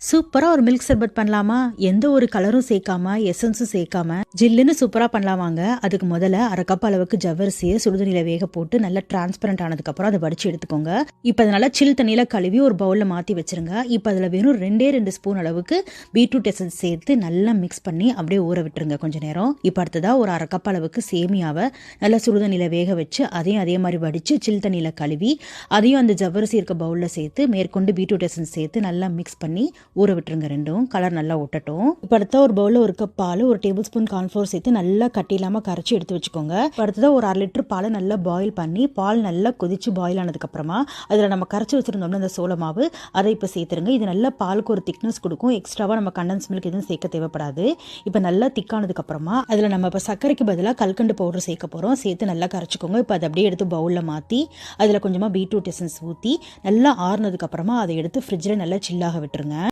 சூப்பரா ஒரு மில்க் சர்பத் பண்ணலாமா? எந்த ஒரு கலரும் சேர்க்காம, எசன்ஸும் சேர்க்காம, ஜில்லுன்னு சூப்பரா பண்ணலாம் வாங்க. அதுக்கு முதல்ல 1/2 கப் அளவுக்கு ஜவ்வரிசியை சுடுதண்ணியில வேக போட்டு நல்லா டிரான்ஸ்பரண்ட் ஆனதுக்கப்புறம் அதை வடிச்சு எடுத்துக்கோங்க. இப்போ அதை நல்லா சில் தண்ணியில கழுவி ஒரு பவுல்ல மாற்றி வச்சிருங்க. இப்போ அதில் வெறும் 2 ஸ்பூன் அளவுக்கு பீட்ரூட் எசன்ஸ் சேர்த்து நல்லா மிக்ஸ் பண்ணி அப்படியே ஊற விட்டுருங்க கொஞ்ச நேரம். இப்போ அடுத்ததாக ஒரு 1/2 கப் அளவுக்கு சேமியாவை நல்லா சுடுதண்ணியில வேக வச்சு அதையும் அதே மாதிரி வடிச்சு சில் தண்ணியில கழுவி அதையும் அந்த ஜவ்வரிசி இருக்க பவுலில் சேர்த்து மேற்கொண்டு பீட்ரூட் எசன்ஸ் சேர்த்து நல்லா மிக்ஸ் பண்ணி ஊற விட்டுருங்க. ரெண்டும் கலர் நல்லா ஒட்டட்டும். இப்போ அடுத்த ஒரு பவுலில் 1 கப் பால், 1 டேபிள் ஸ்பூன் கார்ன்ஃப்ளோர் சேர்த்து நல்லா கட்டி இல்லாமல் கரைச்சி எடுத்து வச்சுக்கோங்க. இப்போ அடுத்ததாக ஒரு 1/2 லிட்டர் பாலை நல்லா பாயில் பண்ணி பால் நல்லா கொதிச்சு பாயில் ஆனதுக்கப்புறமா அதில் நம்ம கரைச்சி வச்சுருந்தோம்னா அந்த சோள மாவு அதை இப்போ சேர்த்துருங்க. இது நல்லா பாலுக்கு ஒரு திக்னஸ் கொடுக்கும். எக்ஸ்ட்ராவாக நம்ம கண்டன்ஸ் மில்க் எதுவும் சேர்க்க தேவைப்படாது. இப்போ நல்லா திக்கானதுக்கப்புறமா அதில் நம்ம இப்போ சர்க்கரைக்கு பதிலாக கல்கண்டு பவுடர் சேர்க்க போகிறோம். சேர்த்து நல்லா கரைச்சிக்கோங்க. இப்போ அதை அப்படியே எடுத்து பவுலில் மாற்றி அதில் கொஞ்சமாக பீட்ரூட் எசன்ஸ் ஊற்றி நல்லா ஆறுனதுக்கப்புறமா அதை எடுத்து ஃப்ரிட்ஜில் நல்லா சில்லாக விட்டுருங்க.